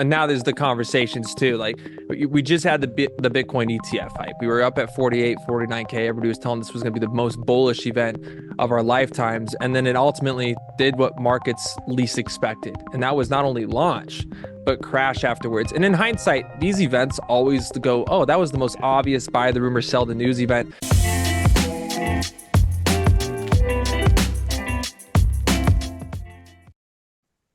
And now there's the conversations too. Like we just had the Bitcoin ETF hype. We were up at 48, 49K. Everybody was telling this was going to be the most bullish event of our lifetimes. And then it ultimately did what markets least expected. And that was not only launch, but crash afterwards. And in hindsight, these events always go, oh, that was the most obvious buy the rumor, sell the news event.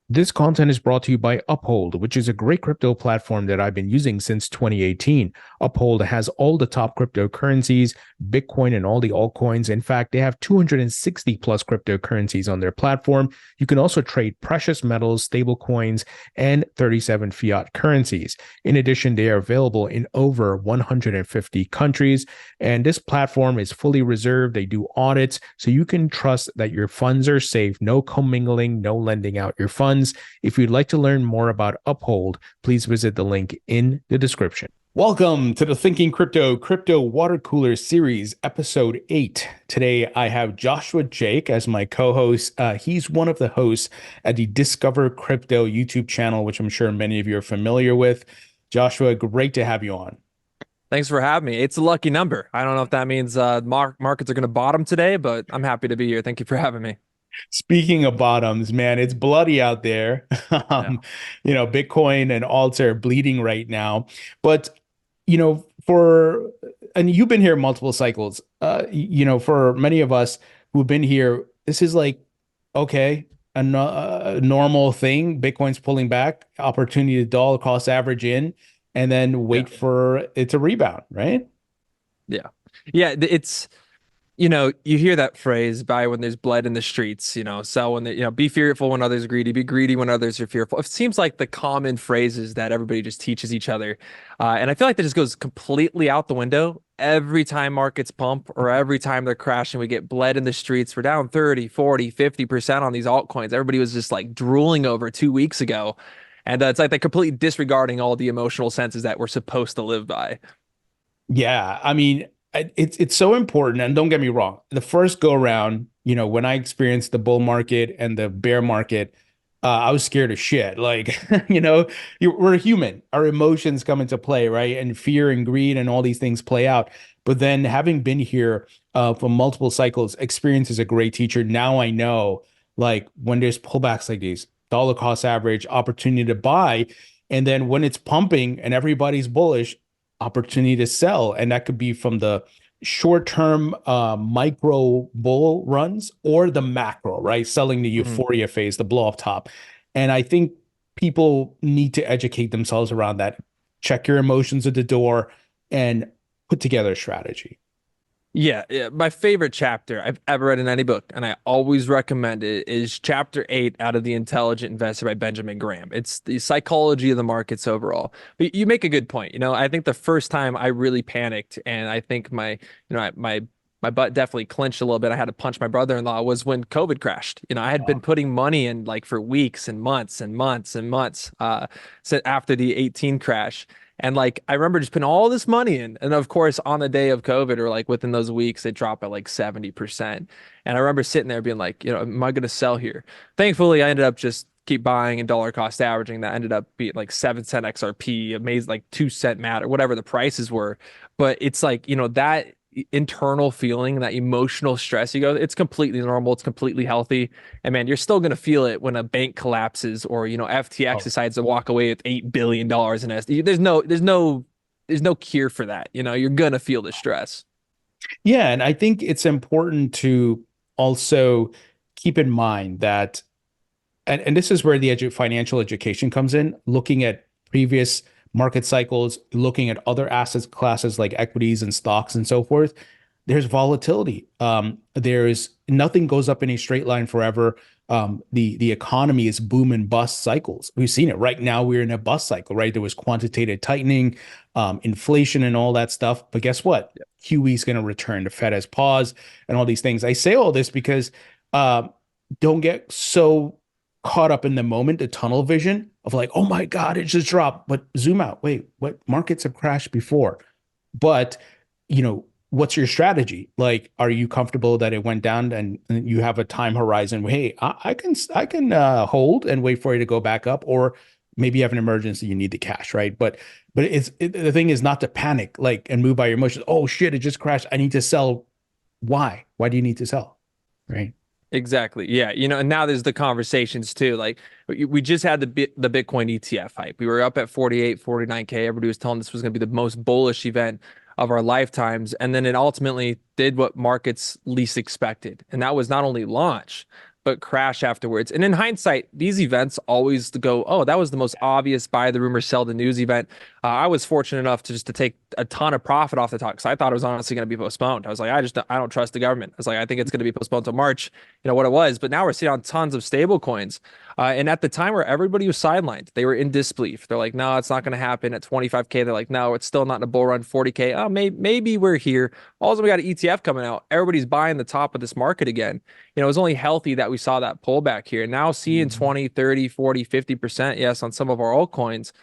This content is brought to you by Uphold, which is a great crypto platform that I've been using since 2018. Uphold has all the top cryptocurrencies, Bitcoin, and all the altcoins. In fact, they have 260 plus cryptocurrencies on their platform. You can also trade precious metals, stablecoins, and 37 fiat currencies. In addition, they are available in over 150 countries. And this platform is fully reserved. They do audits, so you can trust that your funds are safe, no commingling, no lending out your funds. If you'd like to learn more about Uphold, please visit the link in the description. Welcome to the Thinking Crypto Water Cooler Series, Episode 8. Today, I have Joshua Jake as my co-host. He's one of the hosts at the Discover Crypto YouTube channel, which I'm sure many of you are familiar with. Joshua, great to have you on. Thanks for having me. It's a lucky number. I don't know if that means markets are going to bottom today, but I'm happy to be here. Thank you for having me. Speaking of bottoms, man, it's bloody out there. Yeah. Bitcoin and alts are bleeding right now. But, and you've been here multiple cycles, for many of us who've been here, this is like, okay, a normal thing. Bitcoin's pulling back, opportunity to dollar cost average in, and then Yeah. wait for it to rebound, right? Yeah. Yeah. It's, you hear that phrase, buy when there's blood in the streets, sell when be fearful when others are greedy, be greedy when others are fearful. It seems like the common phrases that everybody just teaches each other. And I feel like that just goes completely out the window every time markets pump or every time they're crashing. We get bled in the streets. We're down 30, 40, 50% on these altcoins. Everybody was just like drooling over 2 weeks ago. And it's like they're completely disregarding all the emotional senses that we're supposed to live by. Yeah, I mean, it's so important. And don't get me wrong, the first go around, when I experienced the bull market and the bear market, I was scared of shit. Like, we're human. Our emotions come into play, right? And fear and greed and all these things play out. But then having been here for multiple cycles, experience is a great teacher. Now I know, like, when there's pullbacks like these, dollar cost average, opportunity to buy. And then when it's pumping and everybody's bullish, opportunity to sell. And that could be from the short-term micro bull runs or the macro, right? Selling the euphoria phase, the blow off top. And I think people need to educate themselves around that. Check your emotions at the door and put together a strategy. Yeah, my favorite chapter I've ever read in any book, and I always recommend it, is chapter 8 out of The Intelligent Investor by Benjamin Graham. It's the psychology of the markets overall. But you make a good point. I think the first time I really panicked, and I think my butt definitely clenched a little bit. I had to punch my brother-in-law was when COVID crashed. I had been putting money in like for weeks and months and months and months after the 18 crash. And like I remember just putting all this money in. And of course, on the day of COVID or like within those weeks, it dropped by like 70%. And I remember sitting there being like, am I going to sell here? Thankfully, I ended up just keep buying and dollar cost averaging. That ended up being like 7 cent XRP, amazing, like 2 cent matter, whatever the prices were. But it's like, that internal feeling, that emotional stress, it's completely normal, it's completely healthy. And man, you're still gonna feel it when a bank collapses or FTX Oh, decides to walk away with $8 billion in SD. There's no cure for that. You're gonna feel the stress. yeah. And I think it's important to also keep in mind that, and this is where the financial education comes in, looking at previous market cycles, looking at other asset classes like equities and stocks and so forth. There's volatility. There's nothing goes up in a straight line forever. The economy is boom and bust cycles. We've seen it right now. We're in a bust cycle, right? There was quantitative tightening, inflation, and all that stuff. But guess what? QE is going to return. The Fed has paused, and all these things. I say all this because don't get so caught up in the moment, the tunnel vision of like, oh my God, it just dropped. But zoom out. Wait, what? Markets have crashed before. But, what's your strategy? Like, are you comfortable that it went down and you have a time horizon? Hey, I can hold and wait for it to go back up, or maybe you have an emergency, you need the cash, right? But the thing is not to panic like and move by your emotions. Oh shit, it just crashed. I need to sell. Why? Why do you need to sell? Right? Exactly. Yeah. And now there's the conversations too. Like we just had the Bitcoin ETF hype. We were up at 48, 49K. Everybody was telling this was going to be the most bullish event of our lifetimes. And then it ultimately did what markets least expected. And that was not only launch, but crash afterwards. And in hindsight, these events always go, oh, that was the most obvious buy the rumor, sell the news event. I was fortunate enough to take a ton of profit off the top because I thought it was honestly going to be postponed. I was like, I don't trust the government. I was like, I think it's going to be postponed until March, what it was. But now we're seeing on tons of stable coins. And at the time where everybody was sidelined, they were in disbelief. They're like, no, it's not going to happen at 25K. They're like, no, it's still not in a bull run. 40K. Oh, maybe we're here. Also, we got an ETF coming out. Everybody's buying the top of this market again. It was only healthy that we saw that pullback here. Now seeing 20, 30, 40, 50%, yes, on some of our altcoins,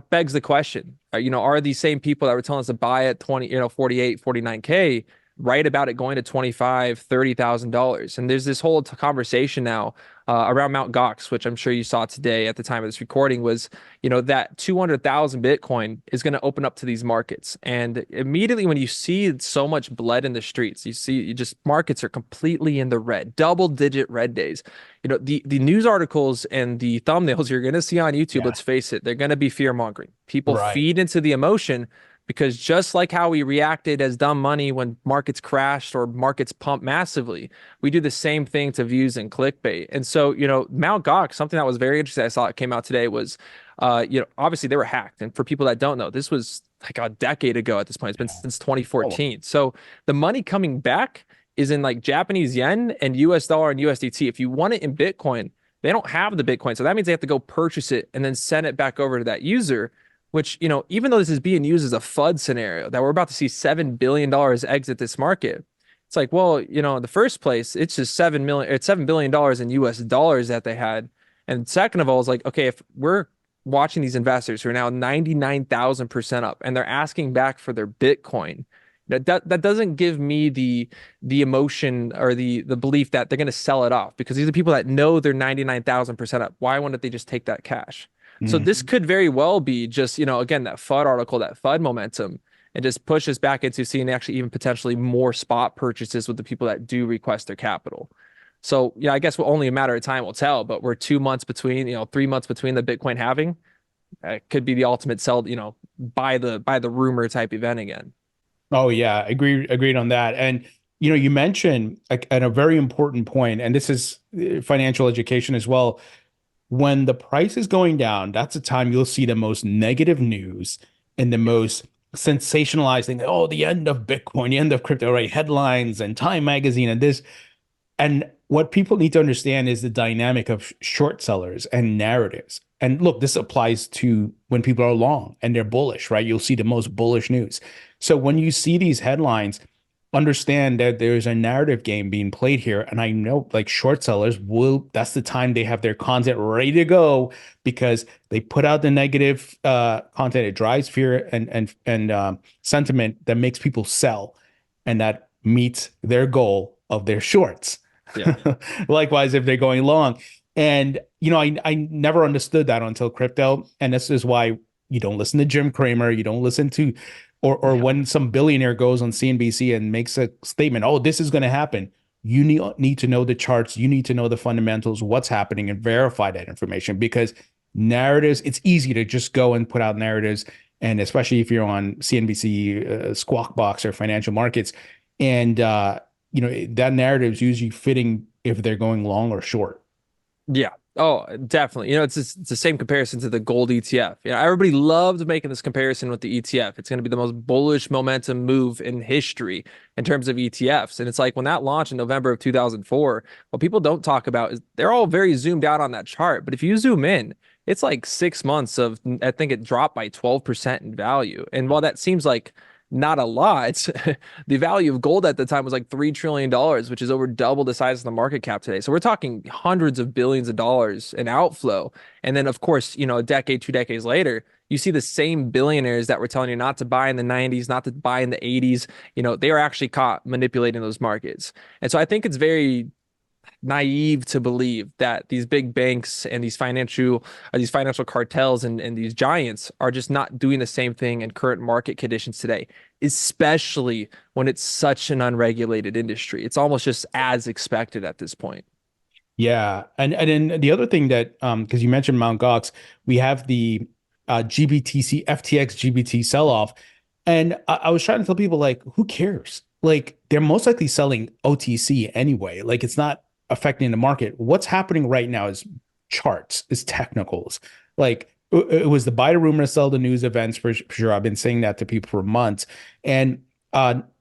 begs the question, are these same people that were telling us to buy at 20, 48, 49K, right about it going to 25, $30,000? And there's this whole conversation now around Mount Gox, which I'm sure you saw today at the time of this recording, was, that 200,000 Bitcoin is going to open up to these markets. And immediately when you see so much blood in the streets, you just markets are completely in the red, double digit red days. The news articles and the thumbnails you're going to see on YouTube, Yeah. let's face it, they're going to be fear mongering. People Right. feed into the emotion because just like how we reacted as dumb money when markets crashed or markets pumped massively, we do the same thing to views and clickbait. And so, Mt. Gox, something that was very interesting, I saw it came out today was, obviously they were hacked. And for people that don't know, this was like a decade ago at this point. It's been since Oh, 2014. So the money coming back is in like Japanese yen and US dollar and USDT. If you want it in Bitcoin, they don't have the Bitcoin. So that means they have to go purchase it and then send it back over to that user, which, even though this is being used as a FUD scenario, that we're about to see $7 billion exit this market, it's like, well, in the first place, it's just it's $7 billion in US dollars that they had. And second of all, it's like, okay, if we're watching these investors who are now 99,000% up and they're asking back for their Bitcoin, that doesn't give me the emotion or the belief that they're going to sell it off, because these are people that know they're 99,000% up. Why wouldn't they just take that cash? So this mhm. could very well be just, again, that FUD article, that FUD momentum, and just push us back into seeing actually even potentially more spot purchases with the people that do request their capital. So, I guess only a matter of time will tell, but we're 2 months between, 3 months between the Bitcoin halving. It could be the ultimate sell, by the rumor type event again. Oh yeah, agreed on that. And you mentioned at a very important point, and this is financial education as well. When the price is going down, that's the time you'll see the most negative news and the Yeah. most sensationalized thing. Oh, the end of Bitcoin, the end of crypto, right? Headlines and Time Magazine and this. And what people need to understand is the dynamic of short sellers and narratives. And look, this applies to when people are long and they're bullish, right? You'll see the most bullish news. So when you see these headlines, understand that there's a narrative game being played here. And I know like short sellers will, that's the time they have their content ready to go because they put out the negative content. It drives fear and sentiment that makes people sell and that meets their goal of their shorts. Yeah. Likewise, if they're going long. And, I never understood that until crypto. And this is why you don't listen to Jim Cramer. You don't listen to, or Yeah. when some billionaire goes on CNBC and makes a statement, oh, this is going to happen. You need to know the charts. You need to know the fundamentals, what's happening, and verify that information because narratives, it's easy to just go and put out narratives. And especially if you're on CNBC, Squawk Box, or financial markets. And, that narrative is usually fitting if they're going long or short. Yeah. Oh, definitely. It's the same comparison to the gold ETF. Everybody loved making this comparison with the ETF. It's going to be the most bullish momentum move in history in terms of ETFs. And it's like when that launched in November of 2004, what people don't talk about is they're all very zoomed out on that chart. But if you zoom in, it's like 6 months of, I think it dropped by 12% in value. And while that seems like not a lot, the value of gold at the time was like $3 trillion, which is over double the size of the market cap today. So we're talking hundreds of billions of dollars in outflow. And then, of course, a decade, 2 decades later, you see the same billionaires that were telling you not to buy in the 90s, not to buy in the 80s. They are actually caught manipulating those markets. And so I think it's very naive to believe that these big banks and these financial cartels and these giants are just not doing the same thing in current market conditions today, especially when it's such an unregulated industry. It's almost just as expected at this point. Yeah, and then the other thing that because you mentioned Mt. Gox, we have the GBTC FTX GBT sell-off, and I was trying to tell people like, who cares? Like they're most likely selling OTC anyway. Like it's not affecting the market. What's happening right now is charts, is technicals. Like it was the buy the rumor, sell the news events for sure. I've been saying that to people for months, and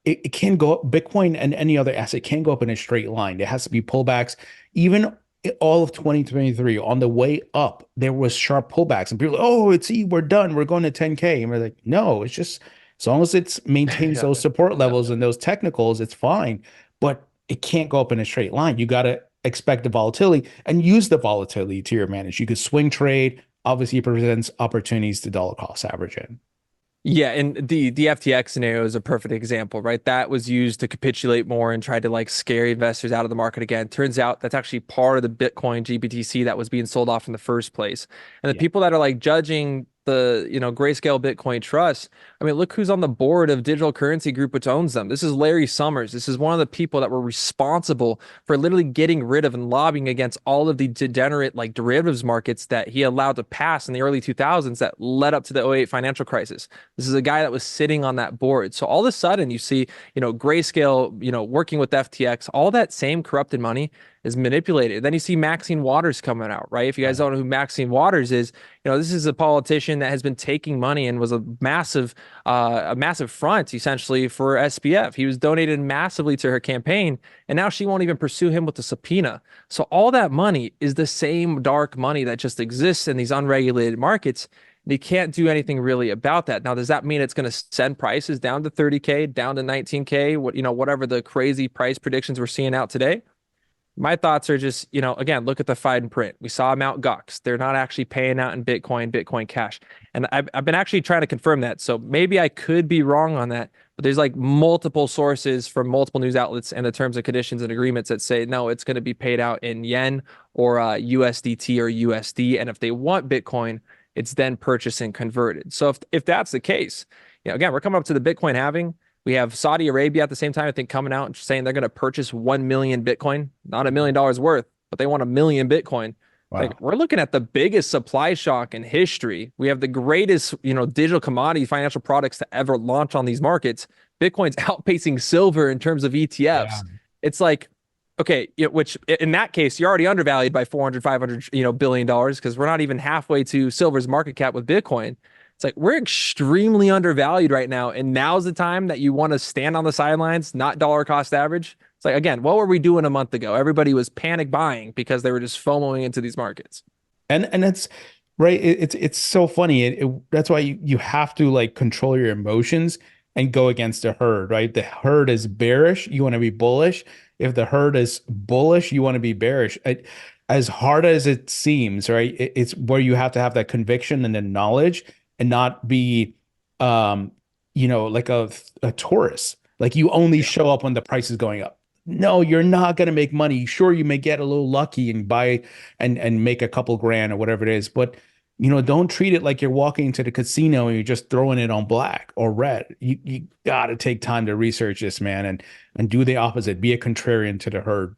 it can go up. Bitcoin and any other asset can go up in a straight line. There has to be pullbacks. Even all of 2023 on the way up, there was sharp pullbacks, and people, oh, we're done. We're going to 10K. And we're like, no, it's just as long as it maintains Yeah. those support Yeah. levels and those technicals, it's fine. But it can't go up in a straight line. You got to expect the volatility and use the volatility to your advantage. You could swing trade. Obviously, it presents opportunities to dollar cost average in. Yeah, and the FTX scenario is a perfect example, right? That was used to capitulate more and try to like scare investors out of the market again. Turns out that's actually part of the Bitcoin GBTC that was being sold off in the first place. And the Yeah. people that are like judging the, Grayscale Bitcoin Trust, I mean, look who's on the board of Digital Currency Group, which owns them. This is Larry Summers. This is one of the people that were responsible for literally getting rid of and lobbying against all of the degenerate like derivatives markets that he allowed to pass in the early 2000s that led up to the '08 financial crisis. This is a guy that was sitting on that board. So all of a sudden you see, Grayscale, working with FTX, all that same corrupted money is manipulated. Then you see Maxine Waters coming out, right? If you guys Right. don't know who Maxine Waters is, this is a politician that has been taking money and was a massive front essentially for SPF. He was donated massively to her campaign, and now she won't even pursue him with the subpoena. So all that money is the same dark money that just exists in these unregulated markets. They can't do anything really about that. Now, does that mean it's going to send prices down to 30K, down to 19K, whatever the crazy price predictions we're seeing out today? My thoughts are just, again, look at the fine print. We saw Mt. Gox. They're not actually paying out in Bitcoin Cash. And I've been actually trying to confirm that. So maybe I could be wrong on that, but there's like multiple sources from multiple news outlets and the terms and conditions and agreements that say, no, it's going to be paid out in yen or USDT or USD. And if they want Bitcoin, it's then purchased and converted. So if that's the case, again, we're coming up to the Bitcoin halving. We have Saudi Arabia at the same time, I think, coming out and saying they're going to purchase 1 million Bitcoin, not $1 million worth, but they want 1 million Bitcoin. Like Wow. we're looking at the biggest supply shock in history. We have the greatest, digital commodity financial products to ever launch on these markets. Bitcoin's outpacing silver in terms of Yeah. ETFs. It's like, okay, which in that case, you're already undervalued by 400, 500, billion dollars because we're not even halfway to silver's market cap with Bitcoin. It's like we're extremely undervalued right now. And now's the time that you want to stand on the sidelines, not dollar cost average. It's like, again, what were we doing a month ago? Everybody was panic buying because they were just FOMOing into these markets. And that's right. It's so funny. That's why you have to like control your emotions and go against the herd, right? The herd is bearish, you want to be bullish. If the herd is bullish, you want to be bearish. As hard as it seems, right? It's where you have to have that conviction and the knowledge and not be like a tourist. Like you only Yeah. show up when the price is going up. No, you're not going to make money. Sure, you may get a little lucky and buy and make a couple grand or whatever it is, but don't treat it like you're walking to the casino and you're just throwing it on black or red. You got to take time to research this, man, and do the opposite. Be a contrarian to the herd.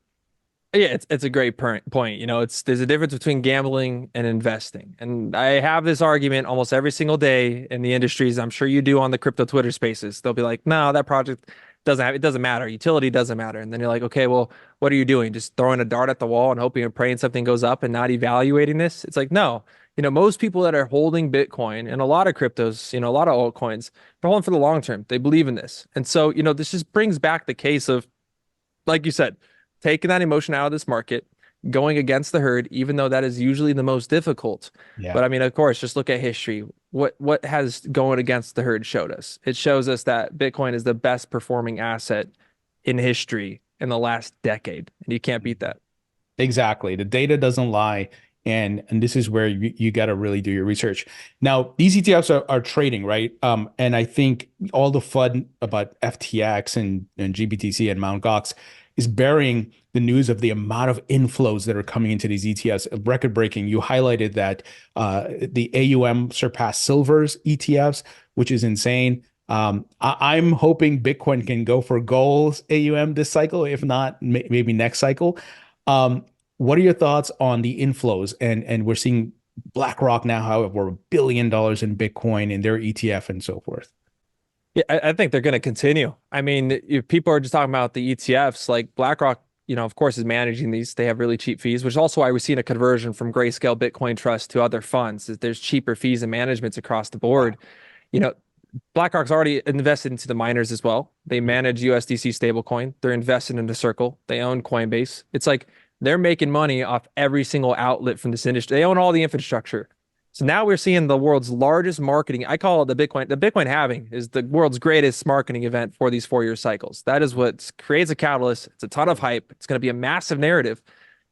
Yeah, it's a great point. There's a difference between gambling and investing. And I have this argument almost every single day in the industries. I'm sure you do on the crypto Twitter spaces. They'll be like, "No, that project it doesn't matter. Utility doesn't matter." And then you're like, "Okay, well, what are you doing? Just throwing a dart at the wall and hoping and praying something goes up and not evaluating this?" It's like, "No. Most people that are holding Bitcoin and a lot of cryptos, a lot of altcoins, they're holding for the long term. They believe in this." And so, this just brings back the case of like you said, taking that emotion out of this market, going against the herd, even though that is usually the most difficult. Yeah. But I mean, of course, just look at history. What has going against the herd showed us? It shows us that Bitcoin is the best performing asset in history in the last decade, and you can't beat that. Exactly. The data doesn't lie. And this is where you got to really do your research. Now, these ETFs are trading, right? And I think all the fun about FTX and GBTC and Mt. Gox is burying the news of the amount of inflows that are coming into these ETFs, record breaking. You highlighted that the AUM surpassed silver's ETFs, which is insane. I'm hoping Bitcoin can go for gold's AUM this cycle, if not maybe next cycle. Um, what are your thoughts on the inflows? And we're seeing BlackRock now have over $1 billion in Bitcoin in their ETF and so forth. Yeah, I think they're going to continue. I mean, if people are just talking about the ETFs, like BlackRock, of course, is managing these. They have really cheap fees, which is also why we've seen a conversion from Grayscale Bitcoin Trust to other funds. There's cheaper fees and managements across the board. You know, BlackRock's already invested into the miners as well. They manage USDC stablecoin. They're invested into Circle. They own Coinbase. It's like they're making money off every single outlet from this industry. They own all the infrastructure. So now we're seeing the world's largest marketing. I call it the Bitcoin. The Bitcoin halving is the world's greatest marketing event for these 4-year cycles. That is what creates a catalyst. It's a ton of hype. It's going to be a massive narrative.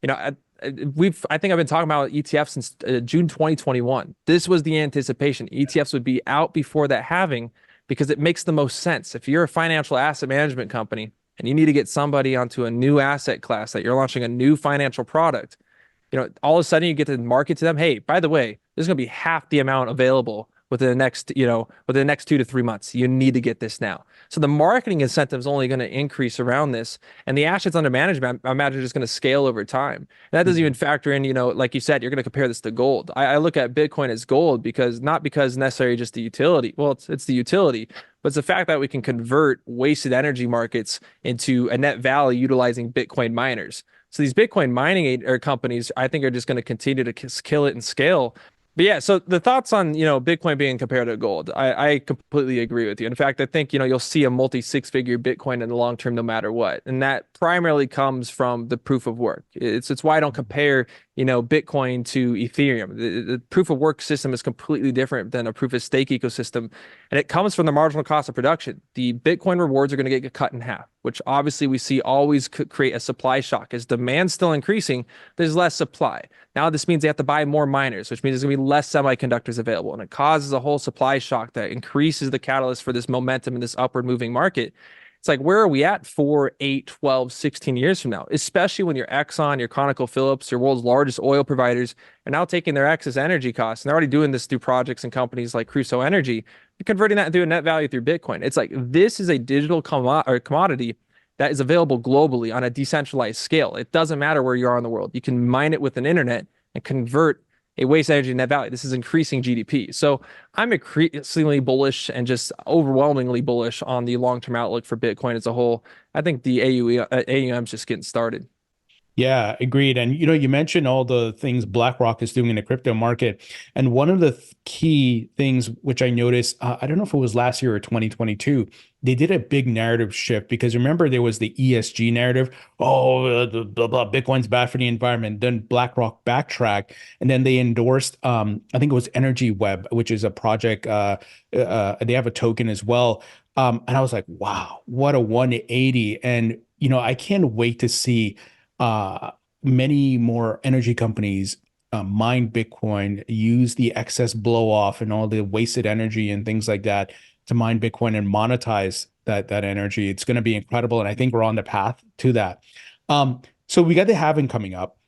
You know, I think I've been talking about ETF since June 2021. This was the anticipation. ETFs would be out before that halving because it makes the most sense. If you're a financial asset management company and you need to get somebody onto a new asset class that you're launching a new financial product, all of a sudden you get to market to them, hey, by the way, there's going to be half the amount available within the next 2 to 3 months. You need to get this now. So the marketing incentive is only going to increase around this, and the assets under management, I imagine, is going to scale over time. And that doesn't even factor in, like you said, you're going to compare this to gold. I look at Bitcoin as gold because not because necessarily just the utility. Well, it's the utility, but it's the fact that we can convert wasted energy markets into a net value utilizing Bitcoin miners. So these Bitcoin mining companies, I think, are just going to continue to kill it and scale. But yeah, so the thoughts on, Bitcoin being compared to gold, I completely agree with you. In fact, I think, you'll see a multi-six-figure Bitcoin in the long term, no matter what. And that primarily comes from the proof of work. It's why I don't compare, Bitcoin to Ethereum. The proof of work system is completely different than a proof of stake ecosystem. And it comes from the marginal cost of production. The Bitcoin rewards are going to get cut in half, which obviously we see always create a supply shock. As demand's still increasing, there's less supply. Now this means they have to buy more miners, which means there's going to be less semiconductors available. And it causes a whole supply shock that increases the catalyst for this momentum in this upward moving market. It's like, where are we at 4, 8, 12, 16 years from now? Especially when your Exxon, your ConocoPhillips, your world's largest oil providers are now taking their excess energy costs. And they're already doing this through projects and companies like Crusoe Energy. You're converting that into a net value through Bitcoin. It's like, this is a digital commodity that is available globally on a decentralized scale. It doesn't matter where you are in the world. You can mine it with an internet and convert a waste energy net value. This is increasing GDP. So I'm increasingly bullish and just overwhelmingly bullish on the long-term outlook for Bitcoin as a whole. I think the AUM is just getting started. Yeah, agreed. And you mentioned all the things BlackRock is doing in the crypto market, and one of the key things which I noticed, I don't know if it was last year or 2022, they did a big narrative shift because remember there was the ESG narrative. Oh, blah, blah, Bitcoin's bad for the environment. Then BlackRock backtracked, and then they endorsed, I think it was Energy Web, which is a project. They have a token as well. And I was like, wow, what a 180! And I can't wait to see many more energy companies mine Bitcoin, use the excess blow off and all the wasted energy and things like that to mine Bitcoin and monetize that energy. It's going to be incredible, and I think we're on the path to that. So we got the halving coming up.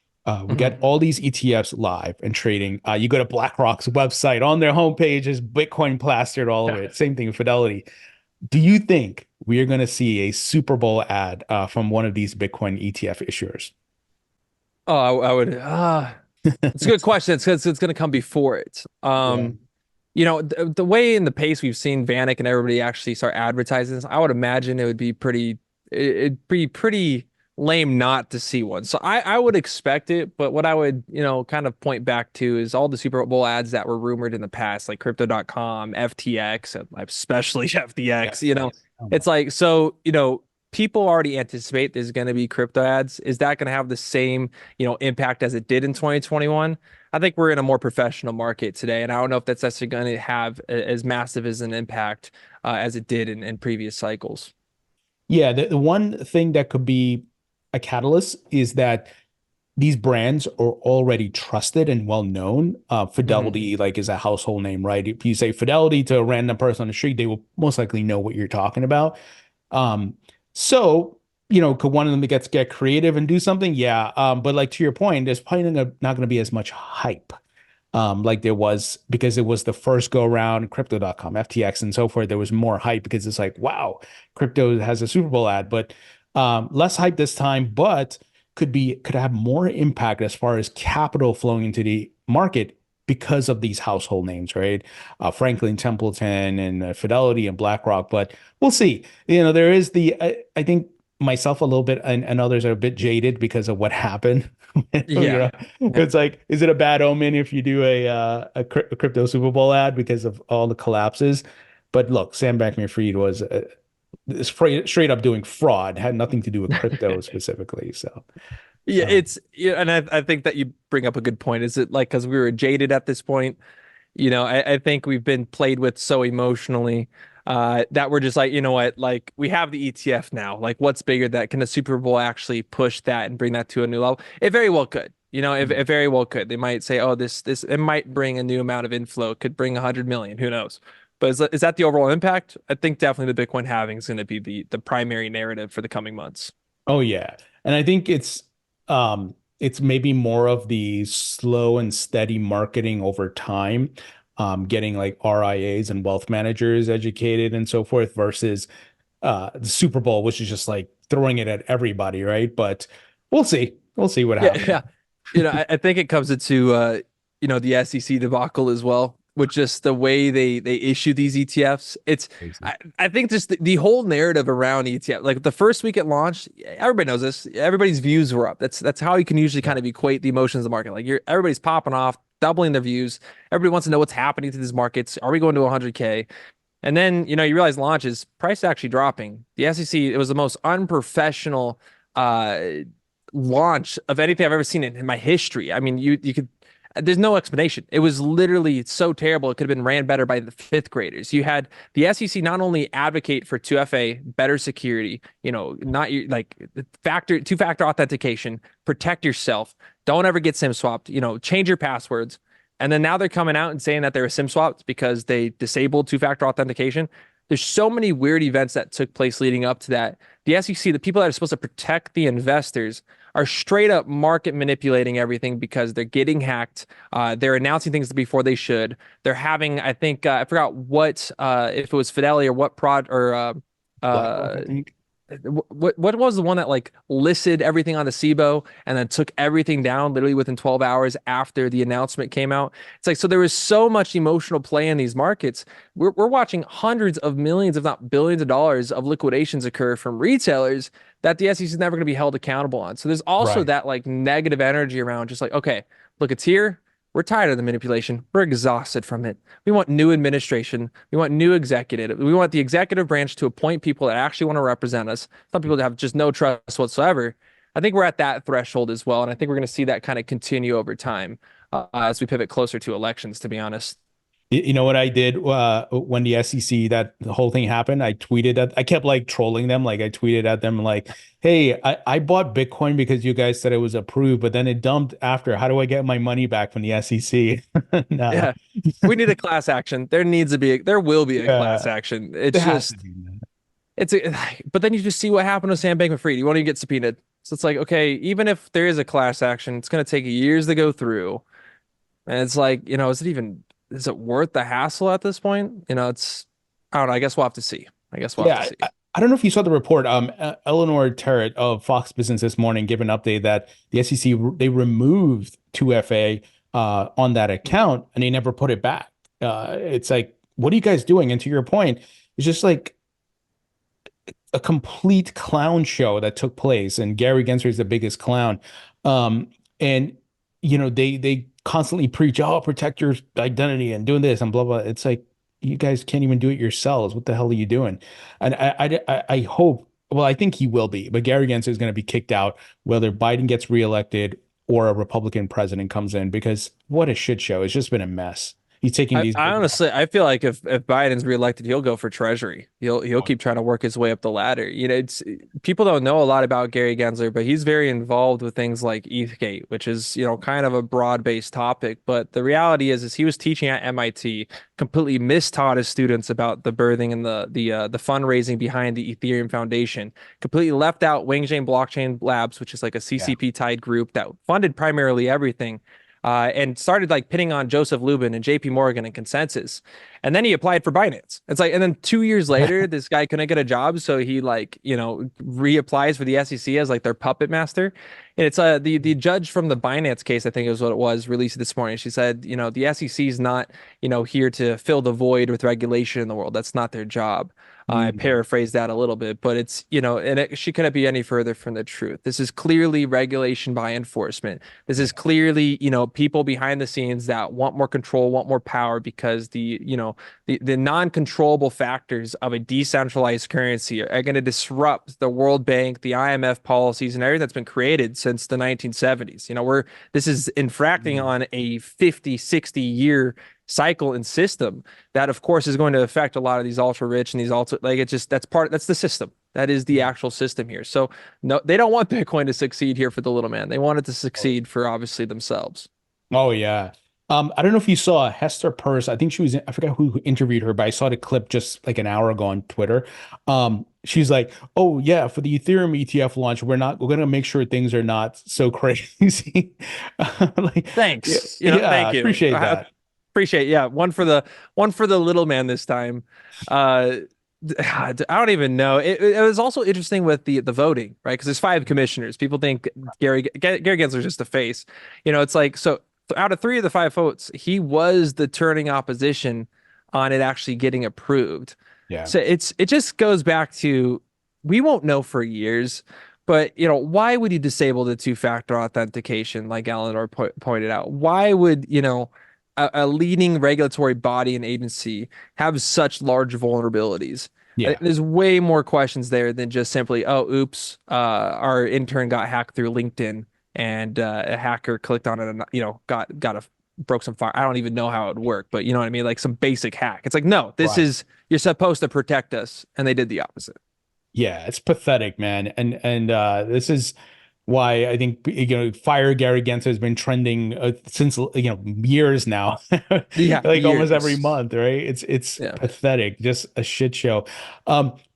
We got all these ETFs live and trading. You go to BlackRock's website, on their homepage is Bitcoin plastered all over it. Same thing with Fidelity. Do you think we are going to see a Super Bowl ad from one of these Bitcoin ETF issuers? Oh, I would. It's a good question. It's because it's going to come before it. Yeah. The way and the pace we've seen Vanik and everybody actually start advertising this, I would imagine it would be it'd be pretty lame not to see one. So I would expect it, but what I would, kind of point back to is all the Super Bowl ads that were rumored in the past, like crypto.com, FTX, and especially FTX, it's like, so, people already anticipate there's going to be crypto ads. Is that going to have the same, impact as it did in 2021? I think we're in a more professional market today, and I don't know if that's actually going to have as massive as an impact as it did in previous cycles. Yeah, the one thing that could be a catalyst is that these brands are already trusted and well known. Mhm. Fidelity, like, is a household name, right? If you say Fidelity to a random person on the street, they will most likely know what you're talking about. Um, so could one of them get creative and do something? Yeah. But like to your point, there's probably not going to be as much hype like there was because it was the first go around crypto.com, FTX, and so forth. There was more hype because it's like, wow, crypto has a Super Bowl ad, but less hype this time, but could have more impact as far as capital flowing into the market because of these household names, right? Franklin Templeton and Fidelity and BlackRock. But we'll see. There is I think myself a little bit and others are a bit jaded because of what happened. Yeah. It's like, is it a bad omen if you do a crypto Super Bowl ad because of all the collapses? But look, Sam Bankman-Fried was straight up doing fraud, had nothing to do with crypto specifically. So, Yeah, um, and I think that you bring up a good point. Is it like because we were jaded at this point? I think we've been played with so emotionally that we're just like, you know what? Like we have the ETF now. Like what's bigger that can the Super Bowl actually push that and bring that to a new level? It very well could. It very well could. They might say, oh, this it might bring a new amount of inflow. It could bring 100 million. Who knows? But is that the overall impact? I think definitely the Bitcoin halving is going to be the primary narrative for the coming months. oh yeah. And I think it's maybe more of the slow and steady marketing over time, getting like RIAs and wealth managers educated and so forth versus the Super Bowl, which is just like throwing it at everybody, right? But we'll see. We'll see what Yeah, happens. yeah. I think it comes into the SEC debacle as well, with just the way they issue these ETFs. Crazy. I think just the whole narrative around ETF, like the first week it launched, everybody knows this. Everybody's views were up. That's how you can usually kind Yeah. of equate the emotions of the market. Like everybody's popping off, doubling their views. Everybody wants to know what's happening to these markets. Are we going to 100K? And then, you realize launches, price actually dropping. The SEC, it was the most unprofessional uh launch of anything I've ever seen in my history. I mean, you could there's no explanation. It was literally so terrible. It could have been ran better by the fifth graders. You had the SEC not only advocate for 2FA, better security, not like two-factor authentication, protect yourself, don't ever get SIM swapped, change your passwords. And then now they're coming out and saying that they were SIM swapped because they disabled two-factor authentication. There's so many weird events that took place leading up to that. The SEC, the people that are supposed to protect the investors, are straight up market manipulating everything because they're getting hacked. They're announcing things before they should. They're having, I think, I forgot what, if it was Fidelity or what prod or BlackRock, I uh, think. what was the one that like listed everything on the SIBO and then took everything down literally within 12 hours after the announcement came out? It's like, so there was so much emotional play in these markets. We're watching hundreds of millions, if not billions of dollars of liquidations occur from retailers that the SEC is never going to be held accountable on. So there's also Right. that like negative energy around just like, okay, look, it's here. We're tired of the manipulation. We're exhausted from it. We want new administration. We want new executive. We want the executive branch to appoint people that actually want to represent us. Some people that have just no trust whatsoever. I think we're at that threshold as well. And I think we're going to see that kind of continue over time as we pivot closer to elections, to be honest. You know what I did when the SEC that the whole thing happened? I kept like trolling them. Like I tweeted at them like, "Hey, I bought Bitcoin because you guys said it was approved, but then it dumped after. How do I get my money back from the SEC?" Nah. Yeah. We need a class action. There will be a class Yeah, action. there has to be. But then you just see what happened with Sam Bankman-Fried. You won't even get subpoenaed. So it's like, okay, even if there is a class action, it's going to take years to go through. And it's like, is it worth the hassle at this point? I don't know. I guess we'll have to see. I guess we'll have to Yeah, see. I don't know if you saw the report. Eleanor Terrett of Fox Business this morning gave an update that the SEC they removed 2FA on that account and they never put it back. It's like, what are you guys doing? And to your point, it's just like a complete clown show that took place, and Gary Gensler is the biggest clown. And they constantly preach, "Oh, protect your identity and doing this and blah blah." It's like you guys can't even do it yourselves. What the hell are you doing? And I hope. Well, I think he will be, but Gary Gensler is going to be kicked out whether Biden gets reelected or a Republican president comes in because what a shit show. It's just been a mess. He's taking these I big honestly, I feel like if Biden's reelected, he'll go for Treasury. He'll losses. keep trying to work his way up the ladder. You know, it's people don't know a lot about Gary Gensler, but he's very involved with things like Ep8, which is, kind of a broad-based topic. But the reality is he was teaching at MIT, completely mistaught his students about the birthing and the fundraising behind the Ethereum Foundation. Completely left out Wangchain Blockchain Labs, which is like a Yeah. CCP tied group that funded primarily everything and started like pitting on Joseph Lubin and JP Morgan and Consensus. And then he applied for Binance. It's like, and then 2 years later, this guy couldn't get a job. So he like, reapplies for the SEC as like their puppet master. And it's the judge from the Binance case, I think is what it was, released this morning. She said, the SEC is not, here to fill the void with regulation in the world. That's not their job. I Mm. paraphrased that a little bit, but it's, she couldn't be any further from the truth. This is clearly regulation by enforcement. This is Yeah. clearly, people behind the scenes that want more control, want more power because the non-controllable factors of a decentralized currency are going to disrupt the World Bank, the IMF policies, and everything that's been created since the 1970s. This is infracting Mm. on a 50, 60 year cycle and system that of course is going to affect a lot of these ultra rich and these ultra like it's just that's the system. That is the Yeah. actual system here. So no, they don't want Bitcoin to succeed here for the little man. They want it to succeed for obviously themselves. Oh yeah. I don't know if you saw Hester Peirce. I think she was I forgot who interviewed her, but I saw the clip just like an hour ago on Twitter. She's like, "Oh yeah, for the Ethereum ETF launch, we're gonna make sure things are not so crazy." Like, yeah, Thanks. yeah, I Thank you. appreciate I that. appreciate, yeah, one for the little man this time. Uh I don't even know. It was also interesting with the voting, right? Because there's five commissioners. People think Gary Gensler's just a face. It's like so out of three of the five votes, he was the turning opposition on it actually getting approved. Yeah. So it just goes back to we won't know for years, but why would you disable the two-factor authentication, like Eleanor pointed out? Why would a leading regulatory body and agency have such large vulnerabilities? Yeah. There's way more questions there than just simply, oh, oops, our intern got hacked through LinkedIn and a hacker clicked on it and got a broke some fire. I don't even know how it would work, but you know what I mean? Like some basic hack. It's like, no, this Right. is you're supposed to protect us, and they did the opposite. Yeah, it's pathetic, man. And this is why I think Fire Gary Gensler has been trending since years now, Yeah, like almost every years. month, right? It's Yeah. pathetic, just a shit show.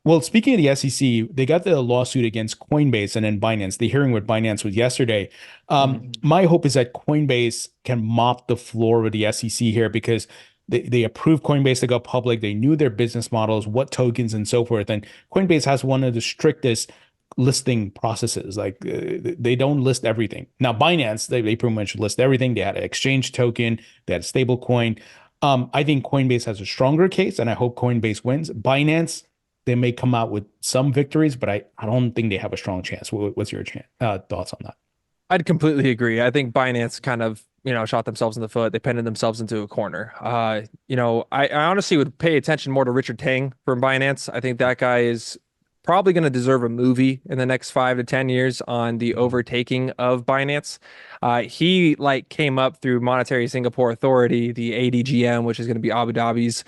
Well, speaking of the SEC, they got the lawsuit against Coinbase and then Binance. The hearing with Binance was yesterday. Mhm. My hope is that Coinbase can mop the floor with the SEC here because they approved Coinbase to go public. They knew their business models, what tokens and so forth. And Coinbase has one of the strictest listing processes. Like they don't list everything. Now Binance, they pretty much list everything. They had an exchange token, they had a stable coin. I think Coinbase has a stronger case, and I hope Coinbase wins. Binance, they may come out with some victories, but I don't think they have a strong chance. What's your thoughts on that? I'd completely agree. I think Binance kind of, shot themselves in the foot. They painted themselves into a corner. I honestly would pay attention more to Richard Tang from Binance. I think that guy is probably going to deserve a movie in the next 5 to 10 years on the overtaking of Binance. He like came up through Monetary Singapore Authority, the ADGM, which is going to be Abu Dhabi's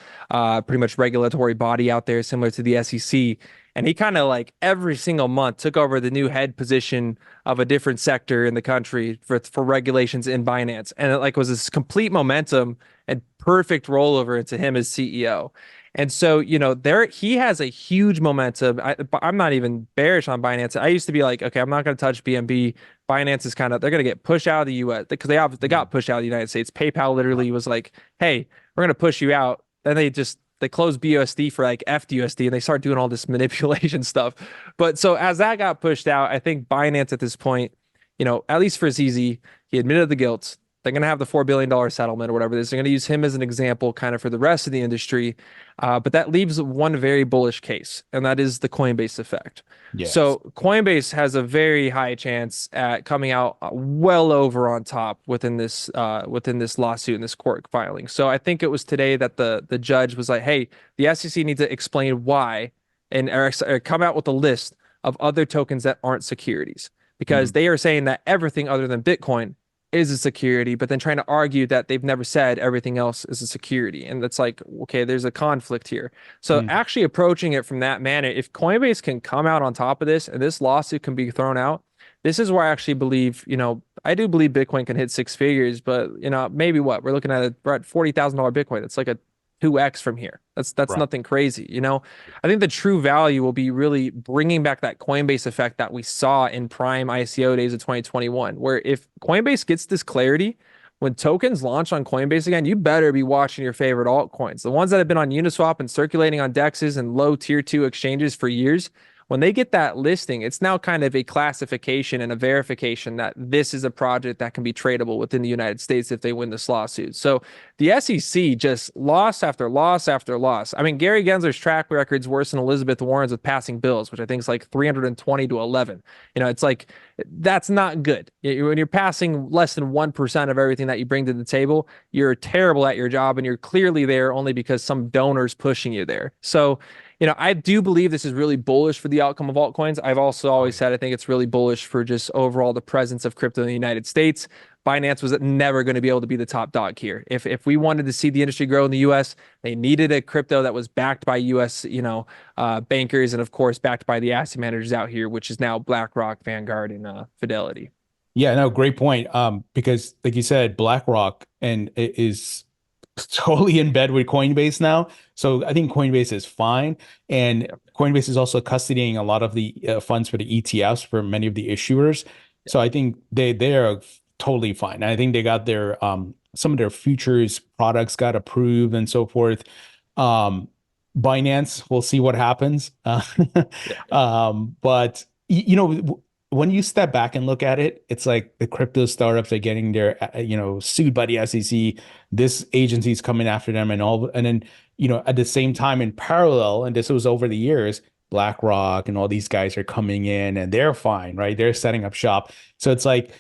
pretty much regulatory body out there, similar to the SEC. And he kind of like every single month took over the new head position of a different sector in the country for regulations in Binance. And it like was this complete momentum and perfect rollover into him as CEO. And so, there he has a huge momentum. I'm not even bearish on Binance. I used to be like, okay, I'm not going to touch BNB. Binance is kind of they're going to get pushed out of the US because they got pushed out of the United States. PayPal literally was like, hey, we're going to push you out. Then they closed BUSD for like FDUSD and they start doing all this manipulation stuff. But so as that got pushed out, I think Binance at this point, at least for ZZ, he admitted the guilt. They're going to have the $4 billion settlement or whatever it is. They're going to use him as an example kind of for the rest of the industry. But that leaves one very bullish case, and that is the Coinbase effect. Yes. So Coinbase has a very high chance at coming out well over on top within this lawsuit and this court filing. So I think it was today that the judge was like, "Hey, the SEC needs to explain why and or come out with a list of other tokens that aren't securities because Mm. they are saying that everything other than Bitcoin is a security, but then trying to argue that they've never said everything else is a security. And that's like, okay, there's a conflict here. So Mm, actually approaching it from that manner, if Coinbase can come out on top of this and this lawsuit can be thrown out, this is where I actually believe, I do believe Bitcoin can hit six figures, but maybe what we're looking at, we're at $40,000 Bitcoin. That's like a 2x from here. That's right. nothing crazy. I think the true value will be really bringing back that Coinbase effect that we saw in prime ICO days of 2021, where if Coinbase gets this clarity, when tokens launch on Coinbase again, you better be watching your favorite altcoins, the ones that have been on Uniswap and circulating on DEXs and low tier two exchanges for years. When they get that listing, it's now kind of a classification and a verification that this is a project that can be tradable within the United States if they win this lawsuit. So the SEC just loss after loss after loss. I mean, Gary Gensler's track record's worse than Elizabeth Warren's with passing bills, which I think is like 320 to 11. It's like that's not good. When you're passing less than 1% of everything that you bring to the table, you're terrible at your job and you're clearly there only because some donor's pushing you there. So, I do believe this is really bullish for the outcome of altcoins. I've also Oh, always yeah. said I think it's really bullish for just overall the presence of crypto in the United States. Binance was never going to be able to be the top dog here. If we wanted to see the industry grow in the U.S., they needed a crypto that was backed by U.S. Bankers and of course backed by the asset managers out here, which is now BlackRock, Vanguard, and Fidelity. Yeah, no, great point. Because like you said, BlackRock and it is totally in bed with Coinbase now. So I think Coinbase is fine. And Yeah, Coinbase is also custodying a lot of the funds for the ETFs for many of the issuers. yeah, So I think they are totally fine. And I think they got their some of their futures products got approved and so forth. Um, Binance, we'll see what happens. yeah. But when you step back and look at it, it's like the crypto startups are getting their sued by the SEC. This agency's coming after them and then at the same time in parallel, and this was over the years, BlackRock and all these guys are coming in and they're fine, right? They're setting up shop. So it's like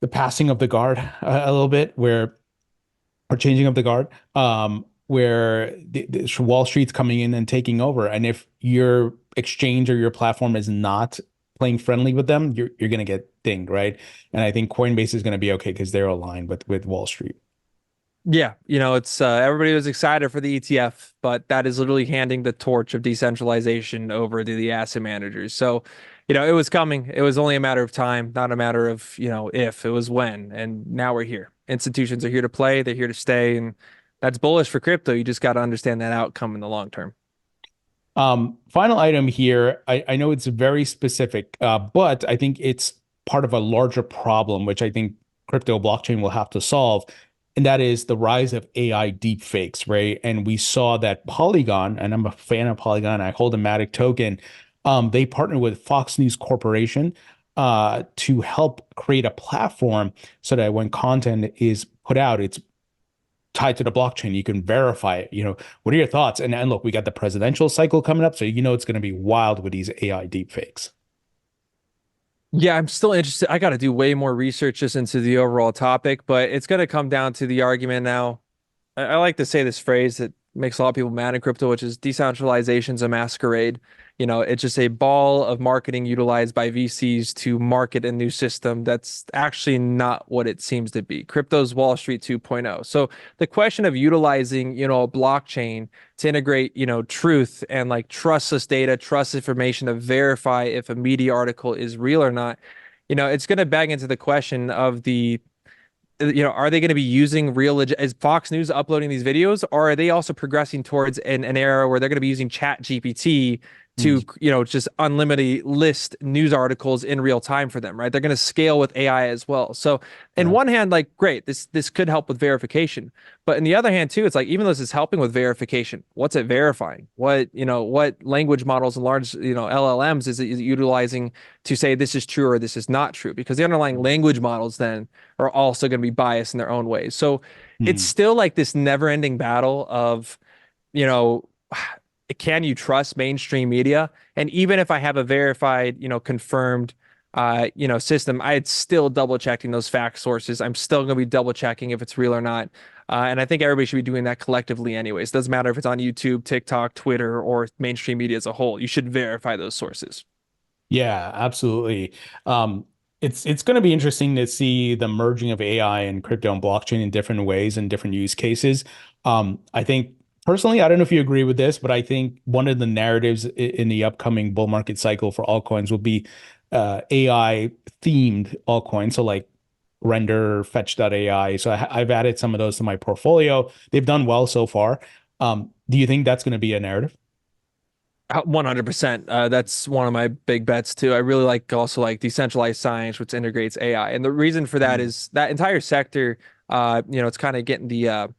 the passing of the guard a little bit where or changing of the guard, where the Wall Street's coming in and taking over. And if your exchange or your platform is not playing friendly with them, you're going to get dinged, right? And I think Coinbase is going to be okay because they're aligned with Wall Street. Yeah, it's everybody was excited for the ETF, but that is literally handing the torch of decentralization over to the asset managers. So, it was coming. It was only a matter of time, not a matter of, if, it was when. And now we're here. Institutions are here to play, they're here to stay, and that's bullish for crypto. You just got to understand that outcome in the long term. Final item here. I know it's very specific, but I think it's part of a larger problem, which I think crypto blockchain will have to solve. And that is the rise of AI deepfakes, right? And we saw that Polygon, and I'm a fan of Polygon, I hold a Matic token. They partnered with Fox News Corporation to help create a platform so that when content is put out, it's tied to the blockchain. You can verify it. What are your thoughts? And look, we got the presidential cycle coming up, so it's going to be wild with these AI deepfakes. Yeah, I'm still interested. I got to do way more research just into the overall topic, but it's going to come down to the argument now. I like to say this phrase that makes a lot of people mad in crypto, which is decentralization's a masquerade. It's just a ball of marketing utilized by VCs to market a new system that's actually not what it seems to be. Crypto's Wall Street 2.0. So the question of utilizing, a blockchain to integrate, truth and like trustless data, trust information to verify if a media article is real or not, it's going to beg into the question of are they going to be using is Fox News uploading these videos, or are they also progressing towards an era where they're going to be using Chat GPT to, Mm, just unlimited list news articles in real time for them, right? They're going to scale with AI as well. So, in yeah. one hand, like, great, this could help with verification, but in the other hand, too, it's like even though this is helping with verification, what's it verifying? What language models and large, LLMs is it utilizing to say this is true or this is not true? Because the underlying language models then are also going to be biased in their own ways. So it's Mm. still like this never-ending battle of, you know, can you trust mainstream media? And even if I have a verified, confirmed, system, I'd still double checking those fact sources. I'm still going to be double checking if it's real or not. And I think everybody should be doing that collectively anyways. Doesn't matter if it's on YouTube, TikTok, Twitter, or mainstream media as a whole. You should verify those sources. Yeah, absolutely. Um, It's going to be interesting to see the merging of AI and crypto and blockchain in different ways and different use cases. I think personally, I don't know if you agree with this, but I think one of the narratives in the upcoming bull market cycle for altcoins will be AI themed altcoins. So like render fetch.ai. So I've added some of those to my portfolio. They've done well so far. Do you think that's going to be a narrative? 100%. That's one of my big bets too. I really like also like decentralized science, which integrates AI. And the reason for that Mm, is that entire sector, it's kind of getting the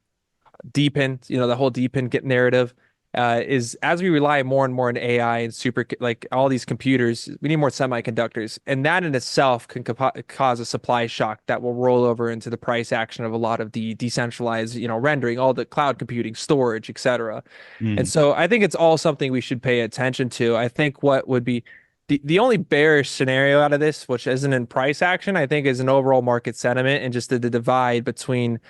deep in, the whole deep in get narrative is as we rely more and more on AI and super like all these computers, we need more semiconductors, and that in itself can cause a supply shock that will roll over into the price action of a lot of the decentralized, rendering, all the cloud computing, storage, etc. And mm, so I think it's all something we should pay attention to. I think what would be the only bearish scenario out of this, which isn't in price action, I think is an overall market sentiment and just the divide between,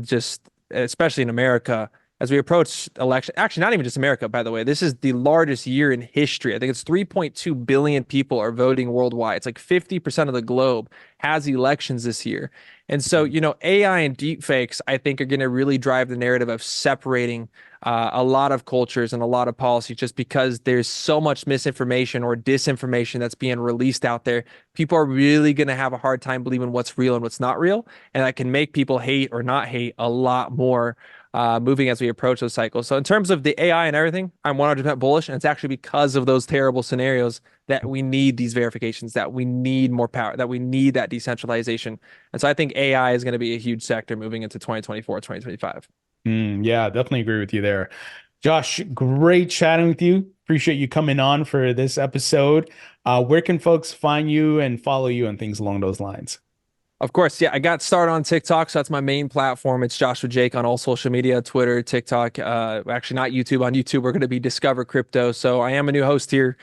just especially in America as we approach election. Actually, not even just America, by the way. This is the largest year in history. I think it's 3.2 billion people are voting worldwide. It's like 50% of the globe has elections this year. And so, AI and deepfakes, I think, are going to really drive the narrative of separating a lot of cultures and a lot of policies just because there's so much misinformation or disinformation that's being released out there. People are really going to have a hard time believing what's real and what's not real. And that can make people hate or not hate a lot more moving as we approach those cycles. So, in terms of the AI and everything, I'm 100% bullish. And it's actually because of those terrible scenarios that we need these verifications, that we need more power, that we need that decentralization. And so, I think AI is going to be a huge sector moving into 2024, 2025. yeah, definitely agree with you there. Josh, great chatting with you. Appreciate you coming on for this episode. Where can folks find you and follow you and things along those lines? Of course, yeah, I got started on TikTok, so that's my main platform. It's Joshua Jake on all social media, Twitter, TikTok. Actually, not YouTube. On YouTube, we're going to be Discover Crypto. So I am a new host here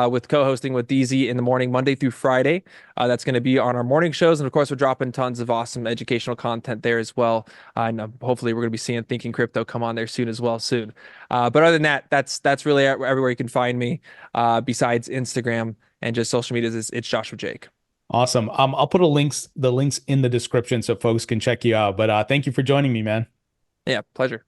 with co-hosting with DZ in the morning, Monday through Friday. That's going to be on our morning shows, and of course, we're dropping tons of awesome educational content there as well. And hopefully, we're going to be seeing Thinking Crypto come on there soon as well soon. But other than that, that's really everywhere you can find me. Besides Instagram and just social media, it's Joshua Jake. Awesome. I'll put the links in the description so folks can check you out. But thank you for joining me, man. Yeah, pleasure.